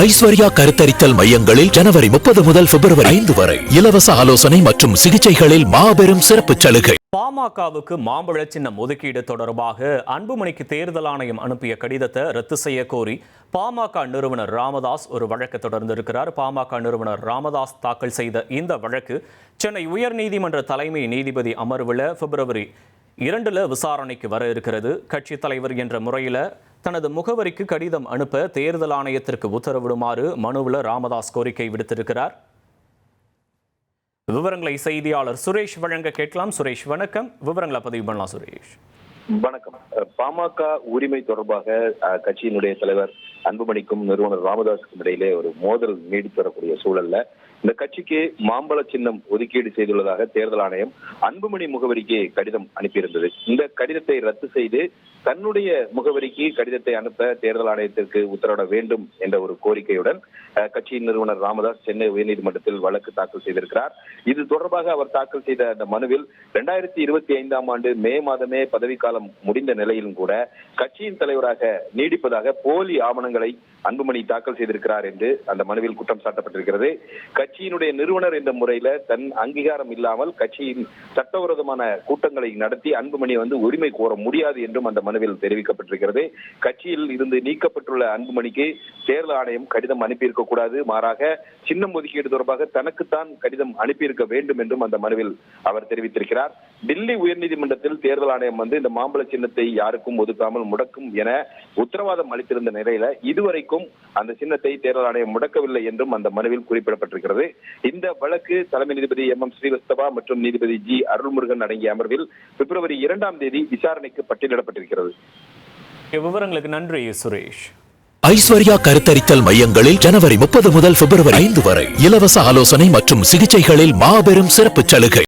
ஐஸ்வர்யா கருத்தரித்தல் மையங்களில் ஜனவரி 30 முதல் பிப்ரவரி 5 வரை இலவச ஆலோசனை மற்றும் சிகிச்சைகளில் மாபெரும் சிறப்பு சலுகை. பாமகவுக்கு மாம்பழ சின்னம் ஒதுக்கீடு தொடர்பாக அன்புமணிக்கு தேர்தல் ஆணையம் அனுப்பிய கடிதத்தை ரத்து செய்ய கோரி பாமக நிறுவனர் ராமதாஸ் ஒரு வழக்கு தொடர்ந்திருக்கிறார். பாமக நிறுவனர் ராமதாஸ் தாக்கல் செய்த இந்த வழக்கு சென்னை உயர்நீதிமன்ற தலைமை நீதிபதி அமர்வில் பிப்ரவரி 2 விசாரணைக்கு வர இருக்கிறது. கட்சி தலைவர் என்ற முறையில் தனது முகவரிக்கு கடிதம் அனுப்ப தேர்தல் ஆணையத்திற்கு உத்தரவிடுமாறு மனுவில் ராமதாஸ் கோரிக்கை விடுத்திருக்கிறார். விவரங்களை செய்தியாளர் சுரேஷ் வழங்க கேட்கலாம். சுரேஷ் வணக்கம், விவரங்களை பதிவு பண்ணலாம். சுரேஷ் வணக்கம். பாமக உரிமை தொடர்பாக கட்சியினுடைய தலைவர் அன்புமணிக்கும் நிறுவனர் ராமதாஸுக்கும் இடையிலே ஒரு மோதல் நீடித்து வரக்கூடிய சூழல்ல இந்த கட்சிக்கு மாம்பழ சின்னம் ஒதுக்கீடு செய்துள்ளதாக தேர்தல் ஆணையம் அன்புமணி முகவரிக்கு கடிதம் அனுப்பியிருந்தது. இந்த கடிதத்தை ரத்து செய்து தன்னுடைய முகவரிக்கு கடிதத்தை அனுப்ப தேர்தல் ஆணையத்திற்கு உத்தரவிட வேண்டும் என்ற ஒரு கோரிக்கையுடன் கட்சியின் நிறுவனர் ராமதாஸ் சென்னை உயர்நீதிமன்றத்தில் வழக்கு தாக்கல் செய்திருக்கிறார். இது தொடர்பாக அவர் தாக்கல் செய்த அந்த மனுவில் 2025 ஆண்டு மே மாதமே பதவிக்காலம் முடிந்த நிலையிலும் கூட கட்சியின் தலைவராக நீடிப்பதாக போலி ஆவணங்களை அன்புமணி தாக்கல் செய்திருக்கிறார் என்று அந்த மனுவில் குற்றம் சாட்டப்பட்டிருக்கிறது. கட்சியினுடைய நிறுவனர் என்ற முறையில தன் அங்கீகாரம் இல்லாமல் கட்சியின் சட்டவிரோதமான கூட்டங்களை நடத்தி அன்புமணி உரிமை கோர முடியாது என்றும் அந்த மனுவில் தெரிவிக்கப்பட்டிருக்கிறது. கட்சியில் இருந்து நீக்கப்பட்டுள்ள அன்புமணிக்கு தேர்தல் ஆணையம் கடிதம் அனுப்பியிருக்க கூடாது, மாறாக சின்னம் ஒதுக்கீடு தொடர்பாக தனக்குத்தான் கடிதம் அனுப்பியிருக்க வேண்டும் என்றும் அந்த மனுவில் அவர் தெரிவித்திருக்கிறார். டெல்லி உயர்நீதிமன்றத்தில் தேர்தல் ஆணையம் இந்த மாம்பழ சின்னத்தை யாருக்கும் ஒதுக்காமல் முடக்கும் என உத்தரவாதம் அளித்திருந்த நிலையில இதுவரைக்கும் அந்த சின்னத்தை தேர்தல் ஆணையம் முடக்கவில்லை என்றும் அந்த மனுவில் குறிப்பிடப்பட்டிருக்கிறது. இந்த வழக்கு தலைமை நீதிபதி MM ஸ்ரீவஸ்தவா மற்றும் நீதிபதி G அருள்முருகன் அடங்கிய அமர்வில் பிப்ரவரி 2 விசாரணைக்கு பட்டியலிடப்பட்டிருக்கிறது. விவரங்களுக்கு நன்றி சுரேஷ். ஐஸ்வர்யா கருத்தரித்தல் மையங்களில் ஜனவரி 30 முதல் பிப்ரவரி 5 வரை இலவச ஆலோசனை மற்றும் சிகிச்சைகளில் மாபெரும் சிறப்பு சலுகை.